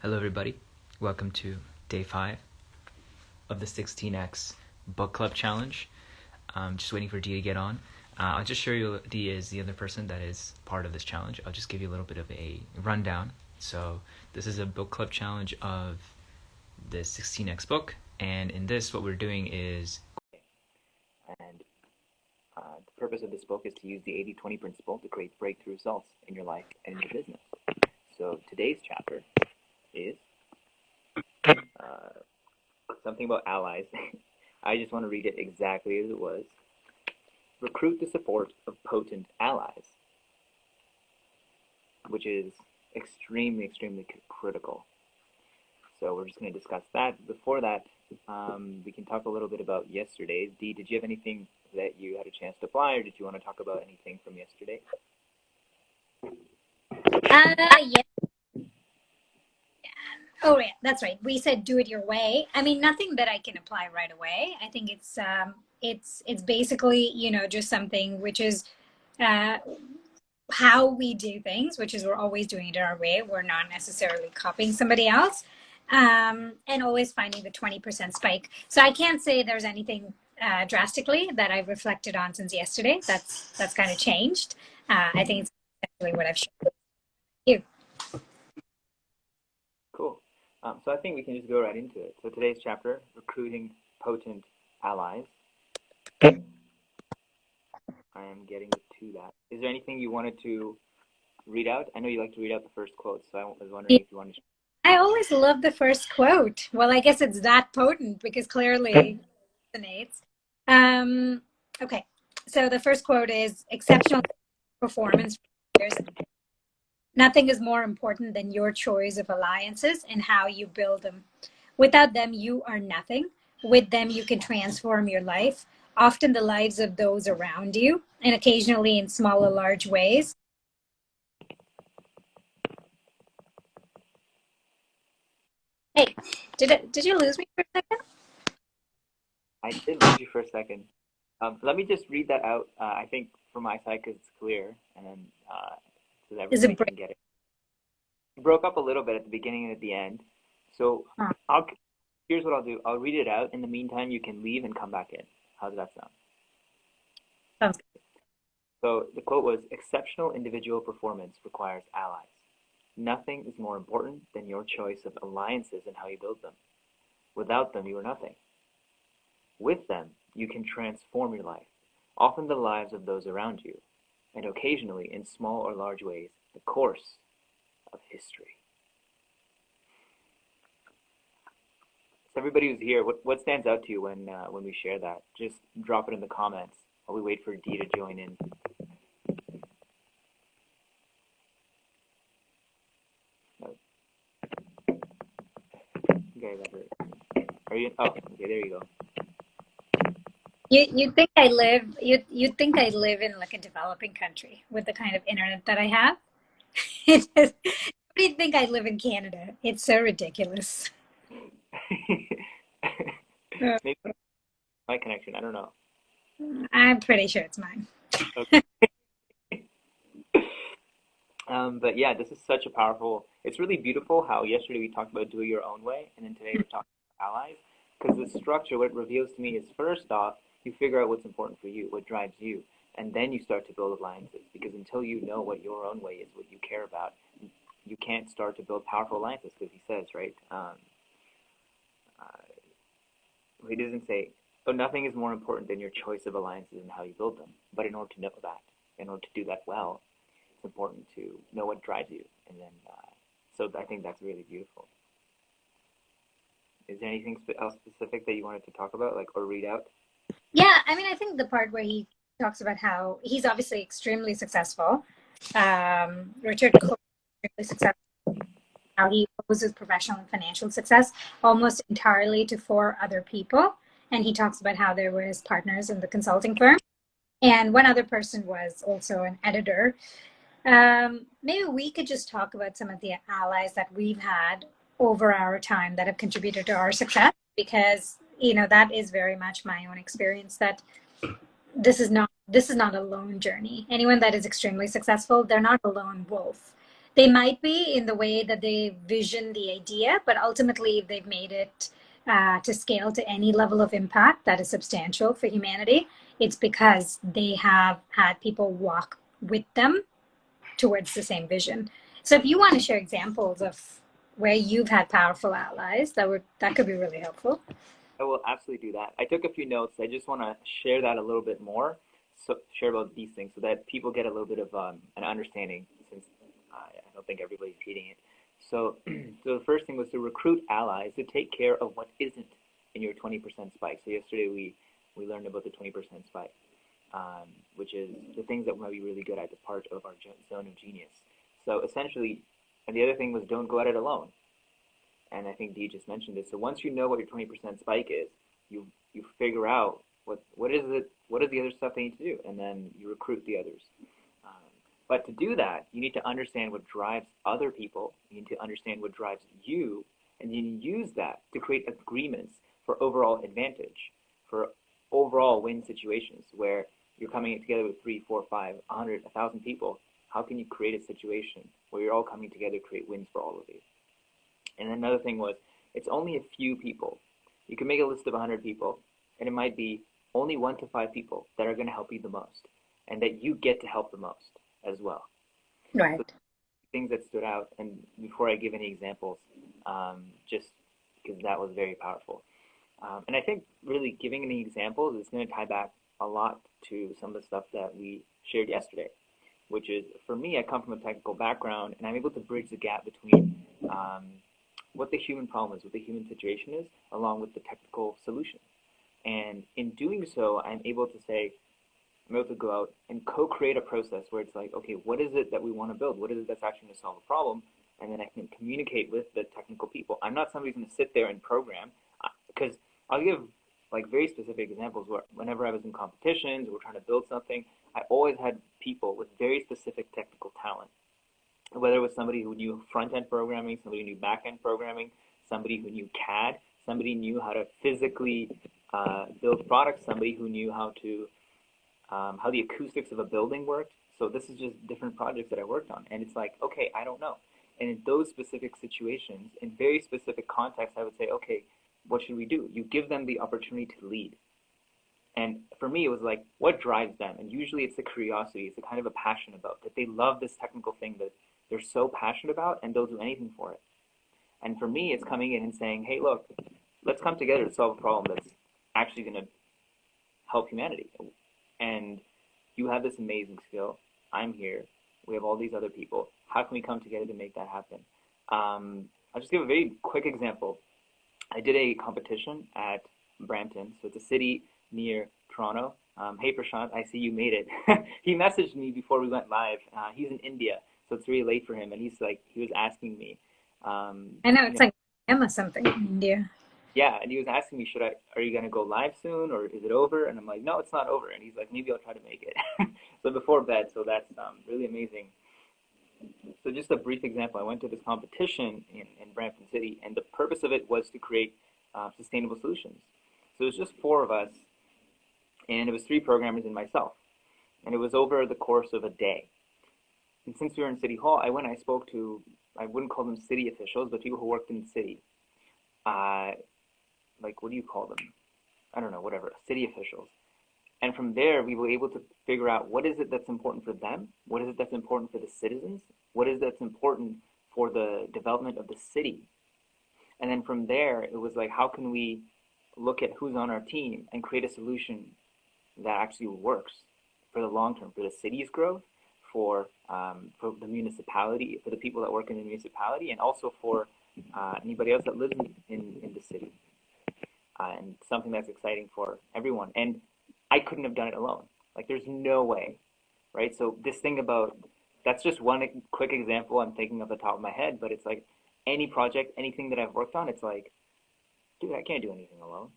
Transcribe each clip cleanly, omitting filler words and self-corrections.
Hello, everybody. Welcome to day 5 of the 16x book club challenge. I'm just waiting for Dee to get on. I'll just show you Dee is the other person that is part of this challenge. I'll just give you a little bit of a rundown. So this is a book club challenge of the 16x book, and in this, what we're doing is, and the purpose of this book is to use the 80-20 principle to create breakthrough results in your life and in your business. So today's chapter is something about allies. I just want to read it exactly as it was. Recruit the support of potent allies, which is extremely, extremely critical. So we're just going to discuss that. Before that, we can talk a little bit about yesterday's. Dee, did you have anything that you had a chance to apply, or did you want to talk about anything from yesterday? Yeah. Oh, yeah, that's right. We said do it your way. I mean, nothing that I can apply right away. I think it's basically, just something which is uh, how we do things, which is we're always doing it our way. We're not necessarily copying somebody else, and always finding the 20% spike. So I can't say there's anything drastically that I've reflected on since yesterday. That's kind of changed. I think it's actually what I've shown you. Cool. So I think we can just go right into it. So today's chapter, recruiting potent allies. I am getting to that. Is there anything you wanted to read out? I know you like to read out the first quote, so I was wondering if you wanted to. I always love the first quote. Well, I guess it's that potent because clearly it resonates. Um, okay, so the first quote is exceptional performance. Nothing is more important than your choice of alliances and how you build them. Without them, you are nothing. With them, you can transform your life, often the lives of those around you, and occasionally in small or large ways. Hey, did you lose me for a second? I did lose you for a second. Let me just read that out. I think from my side because it's clear, and then so that Is everybody it can get it. It broke up a little bit at the beginning and at the end. So break? here's what I'll do. I'll read it out. In the meantime, you can leave and come back in. How does that sound? Sounds good. So the quote was, exceptional individual performance requires allies. Nothing is more important than your choice of alliances and how you build them. Without them, you are nothing. With them, you can transform your life, often the lives of those around you, and occasionally, in small or large ways, the course of history. So everybody who's here, what stands out to you when we share that? Just drop it in the comments while we wait for Dee to join in. Okay, are you? Oh, okay, there you go. You think I live you think I live in like a developing country with the kind of internet that I have? What do you think I live in Canada? It's so ridiculous. Uh, Maybe my connection. I don't know. I'm pretty sure it's mine. Okay. But yeah, this is such a powerful. It's really beautiful how yesterday we talked about do it your own way, and then today we're talking about allies. Because the structure, what it reveals to me is first off, you figure out what's important for you, what drives you, and then you start to build alliances. Because until you know what your own way is, what you care about, you can't start to build powerful alliances. Because he says, right? He doesn't say, "Oh, nothing is more important than your choice of alliances and how you build them." But in order to know that, in order to do that well, it's important to know what drives you, and then so I think that's really beautiful. Is there anything else specific that you wanted to talk about, like or read out? Yeah, I mean, I think the part where he talks about how he's obviously extremely successful. Richard Cole is extremely successful. How he owes his professional and financial success almost entirely to four other people, and he talks about how they were his partners in the consulting firm. And one other person was also an editor. Maybe we could just talk about some of the allies that we've had over our time that have contributed to our success, because that is very much my own experience that this is not a lone journey. Anyone that is extremely successful, they're not a lone wolf. They might be in the way that they vision the idea, but ultimately, if they've made it to scale to any level of impact that is substantial for humanity, it's because they have had people walk with them towards the same vision. So if you want to share examples of where you've had powerful allies, that could be really helpful. I will absolutely do that. I took a few notes. I just want to share that a little bit more, so share about these things so that people get a little bit of an understanding, since I don't think everybody's reading it. So, so the first thing was to recruit allies to take care of what isn't in your 20% spike. So yesterday we learned about the 20% spike, which is the things that we might be really good at, the part of our zone of genius. So essentially, and the other thing was don't go at it alone. And I think Dee just mentioned it. So once you know what your 20% spike is, you figure out what is the other stuff they need to do, and then you recruit the others. But to do that, you need to understand what drives other people. You need to understand what drives you, and you use that to create agreements for overall advantage, for overall win situations where you're coming together with 3, 4, 5, 100, 1,000 people. How can you create a situation where you're all coming together to create wins for all of you? And then another thing was, it's only a few people. You can make a list of 100 people, and it might be only 1 to 5 people that are going to help you the most, and that you get to help the most as well. Right. So things that stood out, and before I give any examples, just because that was very powerful. And I think really giving any examples is going to tie back a lot to some of the stuff that we shared yesterday, which is, for me, I come from a technical background, and I'm able to bridge the gap between what the human problem is, what the human situation is, along with the technical solution. And in doing so, I'm able to go out and co-create a process where it's like, okay, what is it that we want to build? What is it that's actually going to solve a problem? And then I can communicate with the technical people. I'm not somebody who's going to sit there and program, because I'll give like very specific examples where whenever I was in competitions or trying to build something, I always had people with very specific technical talent. Whether it was somebody who knew front-end programming, somebody who knew back-end programming, somebody who knew CAD, somebody who knew how to physically build products, somebody who knew how the acoustics of a building worked. So this is just different projects that I worked on. And it's like, okay, I don't know. And in those specific situations, in very specific contexts, I would say, okay, what should we do? You give them the opportunity to lead. And for me, it was like, what drives them? And usually it's a curiosity, it's a kind of a passion about that they love this technical thing that they're so passionate about, and they'll do anything for it. And for me, it's coming in and saying, hey, look, let's come together to solve a problem that's actually going to help humanity. And you have this amazing skill. I'm here. We have all these other people. How can we come together to make that happen? I'll just give a very quick example. I did a competition at Brampton. So it's a city near Toronto. Hey, Prashant, I see you made it. He messaged me before we went live. He's in India, so it's really late for him. And he was asking me. I know, it's like Emma something in India. Yeah, and he was asking me, are you going to go live soon, or is it over? And I'm like, no, it's not over. And he's like, maybe I'll try to make it. So before bed, so that's really amazing. So just a brief example, I went to this competition in Brampton City, and the purpose of it was to create sustainable solutions. So it was just 4 of us, and it was 3 programmers and myself. And it was over the course of a day. And since we were in City Hall, I spoke to, I wouldn't call them city officials, but people who worked in the city. Like, what do you call them? I don't know, whatever, city officials. And from there, we were able to figure out what is it that's important for them? What is it that's important for the citizens? What is it that's important for the development of the city? And then from there, it was like, how can we look at who's on our team and create a solution that actually works for the long term, for the city's growth, for the municipality, for the people that work in the municipality, and also for anybody else that lives in the city. And something that's exciting for everyone. And I couldn't have done it alone. Like, there's no way, right? So this thing about, that's just one quick example I'm thinking off the top of my head, but it's like any project, anything that I've worked on, it's like, dude, I can't do anything alone.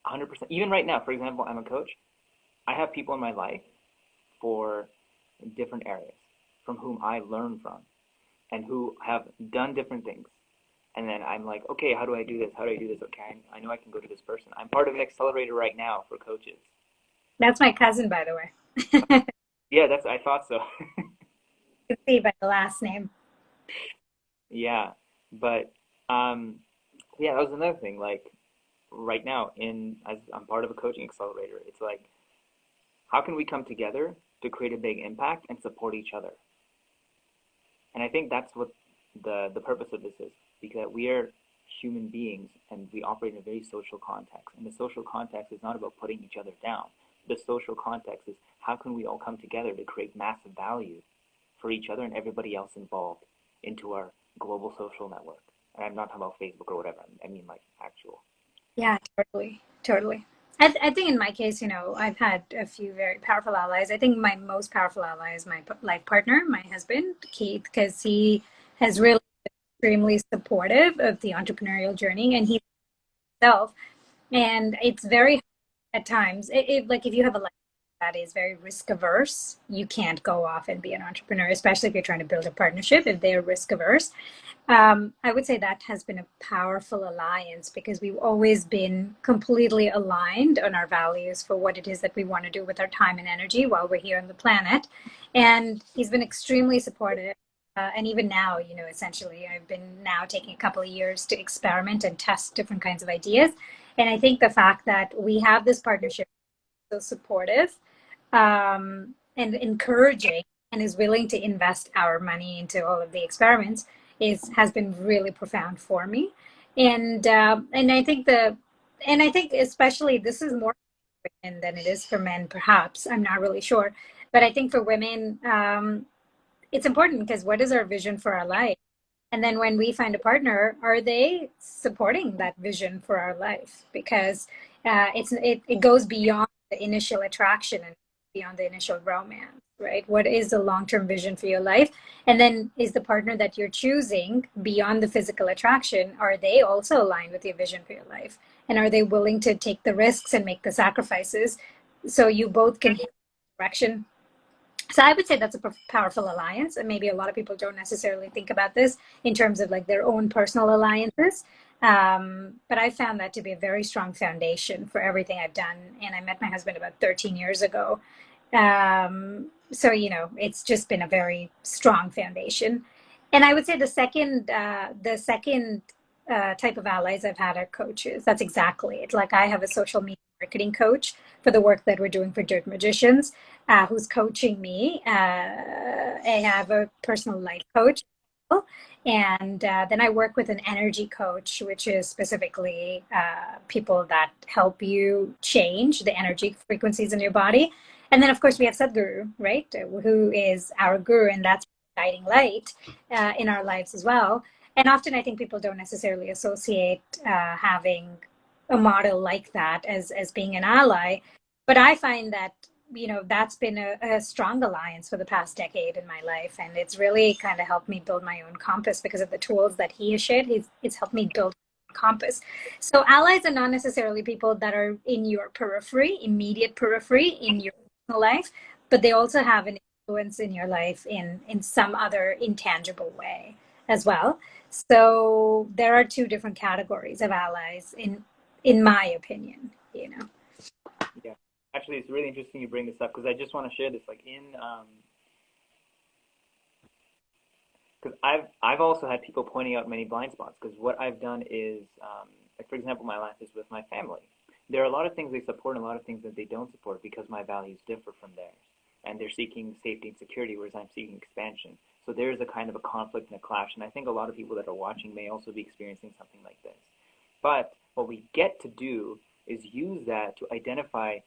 100%. Even right now, for example, I'm a coach. I have people in my life for different areas from whom I learn from and who have done different things. And then I'm like, okay, how do I do this? How do I do this? Okay, I know I can go to this person. I'm part of an accelerator right now for coaches. That's my cousin, by the way. Yeah, I thought so. You can see by the last name. Yeah, but um, yeah, that was another thing. Like right now, as I'm part of a coaching accelerator, it's like how can we come together to create a big impact and support each other? And I think that's what the purpose of this is, because we are human beings and we operate in a very social context. And the social context is not about putting each other down. The social context is how can we all come together to create massive value for each other and everybody else involved into our global social network. And I'm not talking about Facebook or whatever. I mean like actual. Yeah, totally, totally. I think in my case, I've had a few very powerful allies. I think my most powerful ally is my life partner, my husband, Keith, because he has really extremely supportive of the entrepreneurial journey, and he himself. And it's very hard at times. Like if you have a life that is very risk averse, you can't go off and be an entrepreneur, especially if you're trying to build a partnership. If they're risk averse, I would say that has been a powerful alliance because we've always been completely aligned on our values for what it is that we want to do with our time and energy while we're here on the planet. And he's been extremely supportive. And even now, essentially, I've been now taking a couple of years to experiment and test different kinds of ideas. And I think the fact that we have this partnership so supportive and encouraging and is willing to invest our money into all of the experiments has been really profound for me. And I think especially this is more for women than it is for men, perhaps. I'm not really sure. But I think for women, it's important because what is our vision for our life? And then when we find a partner, are they supporting that vision for our life? Because it goes beyond the initial attraction and beyond the initial romance, right? What is the long-term vision for your life? And then is the partner that you're choosing beyond the physical attraction, are they also aligned with your vision for your life? And are they willing to take the risks and make the sacrifices so you both can hit direction? So I would say that's a powerful alliance, and maybe a lot of people don't necessarily think about this in terms of like their own personal alliances. But I found that to be a very strong foundation for everything I've done. And I met my husband about 13 years ago. So it's just been a very strong foundation. And I would say the second type of allies I've had are coaches. That's exactly it. Like I have a social media marketing coach for the work that we're doing for Dirt Magicians, who's coaching me. I have a personal life coach. And then I work with an energy coach, which is specifically people that help you change the energy frequencies in your body. And then, of course, we have Sadhguru, right, who is our guru, and that's guiding light in our lives as well. And often I think people don't necessarily associate having a model like that as being an ally. But I find that, that's been a strong alliance for the past decade in my life. And it's really kind of helped me build my own compass because of the tools that he has shared. It's helped me build a compass. So allies are not necessarily people that are in your periphery, immediate periphery in your personal life, but they also have an influence in your life in some other intangible way as well. So there are two different categories of allies in my opinion. Yeah. Actually, it's really interesting you bring this up because I just want to share this. Like because I've also had people pointing out many blind spots. Because what I've done is, like for example, my life is with my family. There are a lot of things they support and a lot of things that they don't support because my values differ from theirs, and they're seeking safety and security, whereas I'm seeking expansion. So there is a kind of a conflict and a clash, and I think a lot of people that are watching may also be experiencing something like this. But what we get to do is use that to identify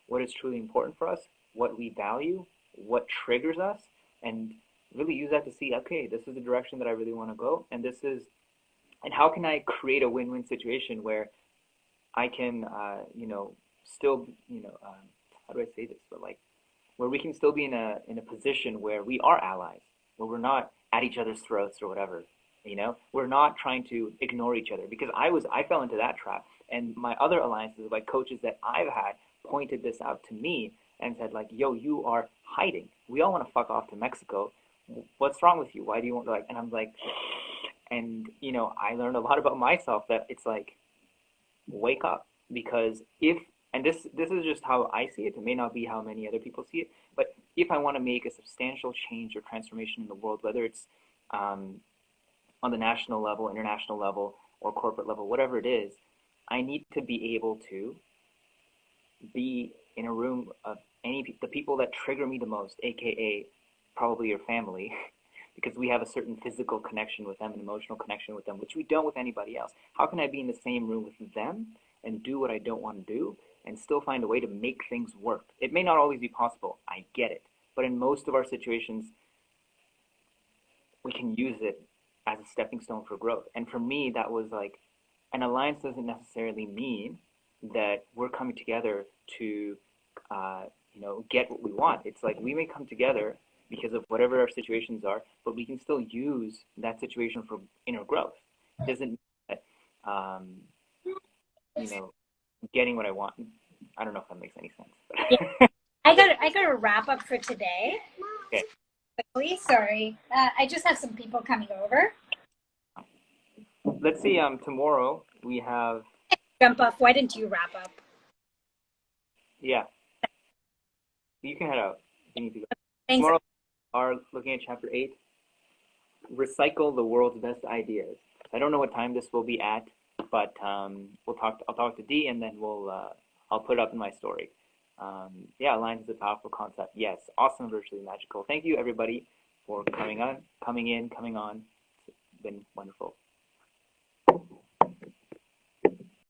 what is truly important for us, what we value, what triggers us, and really use that to see, okay, this is the direction that I really want to go, and how can I create a win-win situation where I can, still, how do I say this, but like, where we can still be in a position where we are allies, where we're not at each other's throats or whatever, we're not trying to ignore each other because I fell into that trap, and my other alliances, like coaches that I've had, pointed this out to me and said like, yo, you are hiding. We all want to fuck off to Mexico. What's wrong with you? Why do you want and I'm like, and I learned a lot about myself that it's like, wake up, because and this is just how I see it may not be how many other people see it, but if I want to make a substantial change or transformation in the world, whether it's on the national level, international level, or corporate level, whatever it is, I need to be able to be in a room of the people that trigger me the most, aka probably your family, because we have a certain physical connection with them, an emotional connection with them, which we don't with anybody else. How can I be in the same room with them and do what I don't want to do and still find a way to make things work? It may not always be possible. I get it. But in most of our situations, we can use it as a stepping stone for growth. And for me, that was like, an alliance doesn't necessarily mean that we're coming together to, get what we want. It's like we may come together because of whatever our situations are, but we can still use that situation for inner growth. It doesn't mean that, getting what I want. I don't know if that makes any sense. Yeah. I got to wrap up for today. Okay. Quickly, sorry. I just have some people coming over. Let's see. Tomorrow we have. Jump off. Why didn't you wrap up? Yeah. You can head out. You need to go. Thanks. Tomorrow, are looking at chapter 8. Recycle the world's best ideas. I don't know what time this will be at, but I'll talk to Dee, and then I'll put it up in my story. Alliance is a powerful concept. Yes, awesome, virtually magical. Thank you everybody for coming on. It's been wonderful.